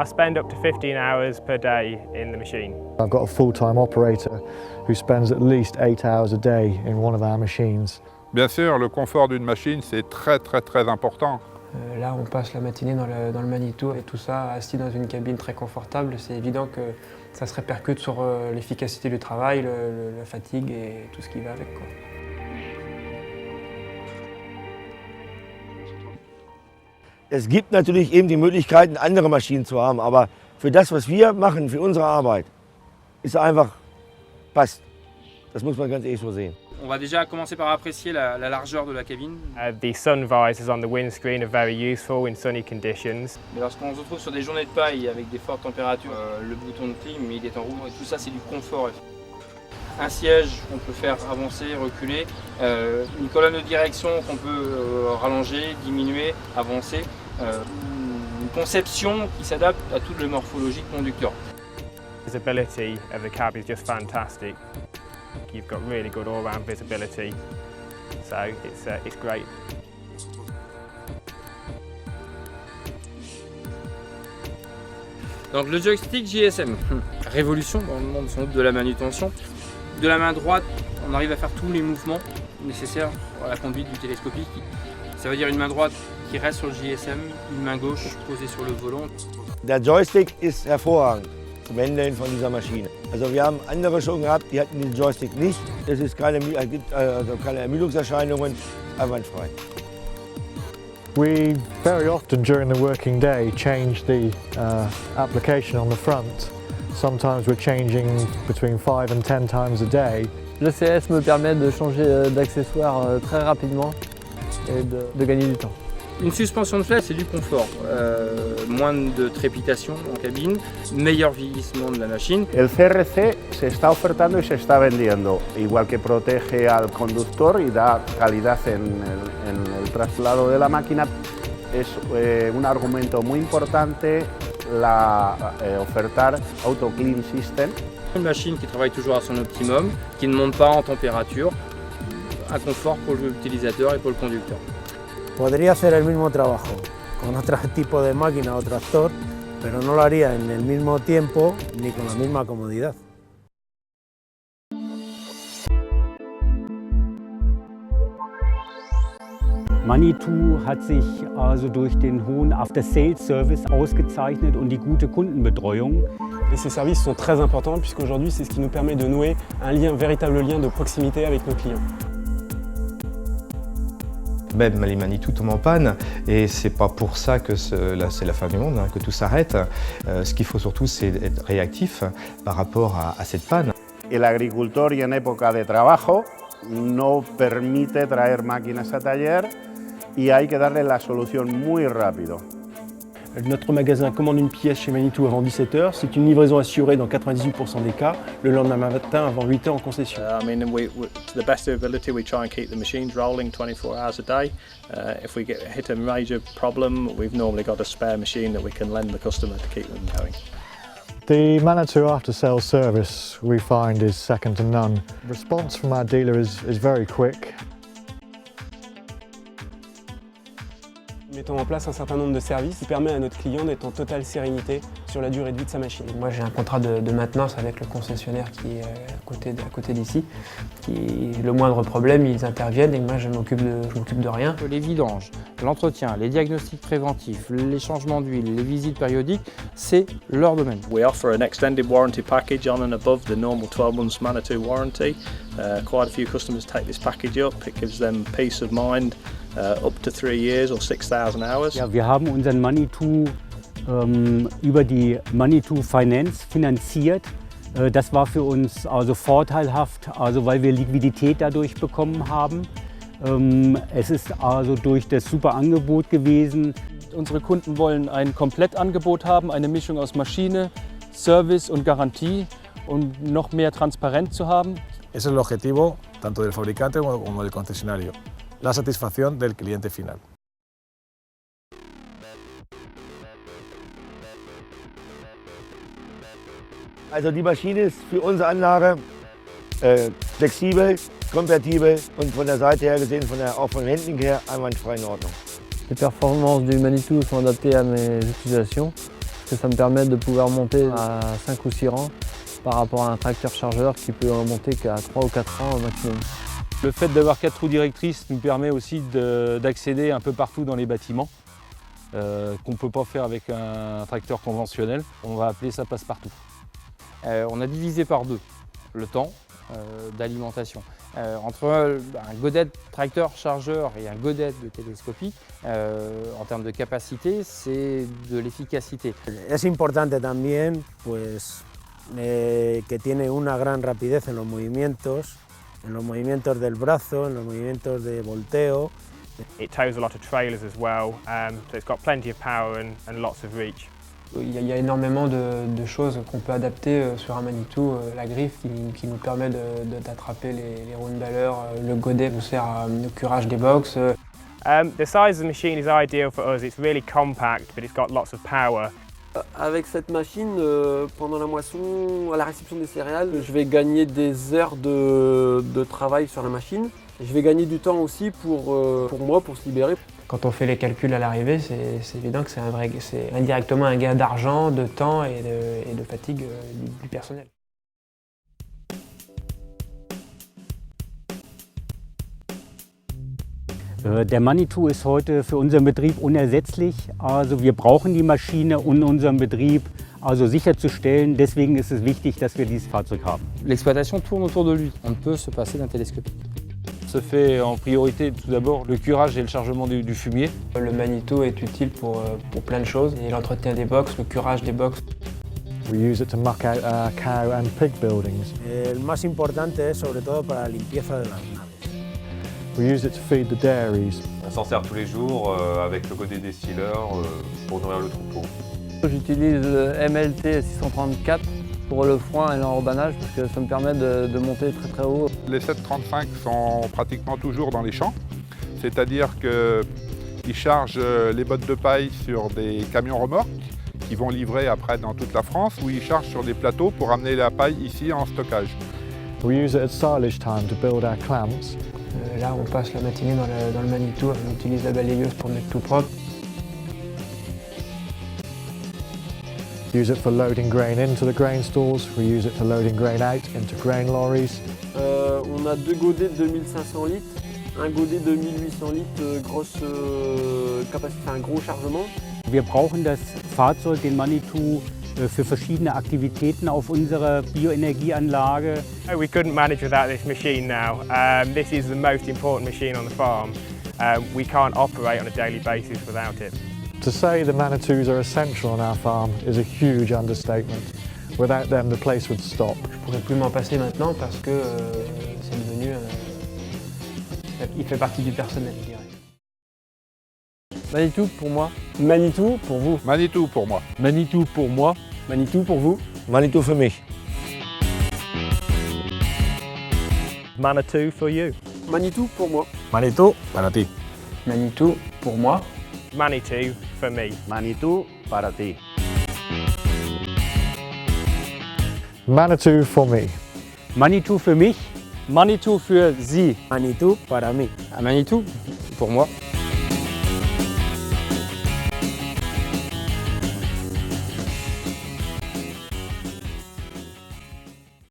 I spend up to 15 hours per day in the machine. I've got a full-time operator who spends at least 8 hours a day in one of our machines. Bien sûr, le confort d'une machine, c'est très important. Là, on passe la matinée dans le Manitou et tout ça, assis dans une cabine très confortable. C'est évident que ça se répercute sur l'efficacité du travail, la fatigue et tout ce qui va avec, quoi. Es gibt natürlich eben die Möglichkeiten, andere Maschinen zu haben, aber für das, was wir machen, für unsere Arbeit, ist einfach, passt. Das muss man ganz ehrlich so sehen. On va déjà commencer par apprécier la largeur de la cabine. The sun visors on the windscreen are very useful in sunny conditions. Mais lorsqu'on se retrouve sur des journées de paille avec des fortes températures, le bouton de clim il est en roue et tout ça c'est du confort. Un siège qu'on peut faire avancer, reculer, une colonne de direction qu'on peut rallonger, diminuer, avancer. Une conception qui s'adapte à toute la morphologie de conducteur. The visibility of the cab is just fantastic. You've got really good all-round visibility, so it's great. Donc le joystick JSM, révolution dans le monde sans doute de la manutention. De la main droite, on arrive à faire tous les mouvements nécessaires à la conduite du télescopique. Ça veut dire une main droite qui reste sur le JSM, une main gauche posée sur le volant. Der Joystick ist hervorragend zum Handeln von dieser Maschine. Also wir haben andere schon gehabt, die hatten den Joystick nicht. Es ist gibt keine Ermüdungserscheinungen, einwandfrei. We very often during the working day change the application on the front. Sometimes we're changing between 5 and 10 times a day. Le CS me permet de changer d'accessoires très rapidement et de gagner du temps. Une suspension de flash, c'est du confort, moins de trépitation en cabine, meilleur vieillissement de la machine. El CRC se está ofertando y se está vendiendo, igual que protege al conductor y da calidad en el traslado de la máquina. Es un argumento muy importante ofertar Auto Clean System. Une machine qui travaille toujours à son optimum, qui ne monte pas en température, un confort pour l'utilisateur et pour le conducteur. Podría hacer el mismo trabajo con otro tipo de máquina o tractor, pero no lo haría en el mismo tiempo ni con la misma comodidad. Manitou hat sich also durch den hohen After-Sales-Service ausgezeichnet und die gute Kundenbetreuung. Et ces services sont très importants puisqu'aujourd'hui c'est ce qui nous permet de nouer un véritable lien de proximité avec nos clients. Même les Manitou tombent en panne et c'est pas pour ça que c'est la fin du monde, que tout s'arrête. Ce qu'il faut surtout c'est être réactif par rapport à cette panne. El agricultor y en época de trabajo no permite traer máquinas a taller y hay que darle la solución muy rápido. Notre magasin commande une pièce chez Manitou avant 17 h, c'est une livraison assurée dans 98% des cas, le lendemain matin avant 8 h en concession. I mean, to the best of ability, we try and keep the machines rolling 24 hours a day. If we hit a major problem, we've normally got a spare machine that we can lend the customer to keep them going. The Manitou after-sales service we find is second to none. Response from our dealer is very quick. Mettons en place un certain nombre de services qui permet à notre client d'être en totale sérénité sur la durée de vie de sa machine. Moi j'ai un contrat de maintenance avec le concessionnaire qui est à côté d'ici. Le moindre problème, ils interviennent et moi je m'occupe de rien. Les vidanges, l'entretien, les diagnostics préventifs, les changements d'huile, les visites périodiques, c'est leur domaine. We offer an extended warranty package on and above the normal 12 months Manitou warranty. Quite a few customers take this package up. It gives them peace of mind. Up to 3 years or 6,000 hours. Ja, wir haben unseren Manitou über die Manitou Finance finanziert. Das war für uns also vorteilhaft, also weil wir Liquidität dadurch bekommen haben. Es ist also durch das super Angebot gewesen. Unsere Kunden wollen ein Komplettangebot haben, eine Mischung aus Maschine, Service und Garantie und noch mehr Transparenz zu haben. Ese es el objetivo tanto del fabricante como del concesionario. La satisfacción del cliente final. Also die Maschine ist für unsere Anlage flexibel, kompatibel und von der Seite her gesehen, auch vom Handling her, einwandfrei in Ordnung. Les performances du Manitou sont adaptées à mes utilisations que ça me permet de pouvoir monter à 5 ou 6 rangs par rapport à un tracteur chargeur qui peut en monter qu'à 3 ou 4 rangs au maximum. Le fait d'avoir 4 roues directrices nous permet aussi d'accéder un peu partout dans les bâtiments, qu'on ne peut pas faire avec un tracteur conventionnel. On va appeler ça passe-partout. On a divisé par 2 le temps d'alimentation. Entre un godet tracteur chargeur et un godet de télescopique, en termes de capacité, c'est de l'efficacité. Es importante también pues, que tiene una gran rapidez en los movimientos del brazo, en los movimientos de volteo. It tows a lot of trailers as well, so it's got plenty of power and lots of reach. Il y a énormément de choses qu'on peut adapter sur un Manitou. La griffe qui nous permet d'attraper les roues de baleur, le godet nous sert au curage des box. The size of the machine is ideal for us. It's really compact, but it's got lots of power. Avec cette machine, pendant la moisson, à la réception des céréales, je vais gagner des heures de travail sur la machine. Et je vais gagner du temps aussi pour moi, pour se libérer. Quand on fait les calculs à l'arrivée, c'est évident que c'est indirectement un gain d'argent, de temps et de fatigue du personnel. Der Manitou ist heute für unseren Betrieb unersetzlich. Also wir brauchen die Maschine, um unseren Betrieb sicherzustellen. Deswegen ist es wichtig, dass wir dieses Fahrzeug haben. L'exploitation tourne autour de lui. On ne peut se passer d'un télescopique. Se fait en priorité tout d'abord le curage et le chargement du fumier. Le Manitou est utile pour plein de choses. Et l'entretien des box, le curage des box. We use it to muck out cow and pig buildings. El más importante es sobre todo para la limpieza de las naves. We use it to feed the dairies. On s'en sert tous les jours avec le godet distilleur pour nourrir le troupeau. J'utilise le MLT 634 pour le foin et l'enrobannage parce que ça me permet de monter très très haut. Les 735 sont pratiquement toujours dans les champs, c'est-à-dire qu'ils chargent les bottes de paille sur des camions remorques qui vont livrer après dans toute la France, ou ils chargent sur des plateaux pour amener la paille ici en stockage. We use it at silage time to build our clamps. Là, on passe la matinée dans le Manitou, on utilise la balayeuse pour mettre tout propre. Use it for loading grain into the grain stores. We use it for loading grain out into grain lorries. On a 2 godets de 2500 litres, un godet de 1800 litres, grosse capacité, un gros chargement. Wir brauchen das Fahrzeug, den Manitou, für verschiedene Aktivitäten auf unserer Bioenergieanlage. We couldn't manage without this machine now. This is the most important machine on the farm. We can't operate on a daily basis without it. To say the Manitous are essential on our farm is a huge understatement. Without them, the place would stop. Je ne pourrais plus m'en passer maintenant parce que c'est devenu... il fait partie du personnel, je dirais. Manitou pour moi. Manitou pour vous. Manitou pour moi. Manitou pour moi. Manitou pour vous. Manitou für mich. Manitou for you. Manitou pour moi. Manitou para ti. Manitou pour moi. Manitou for me. Manitou para ti. Manitou for me. Manitou für mich. Manitou für Sie. Manitou para mí. Manitou pour moi.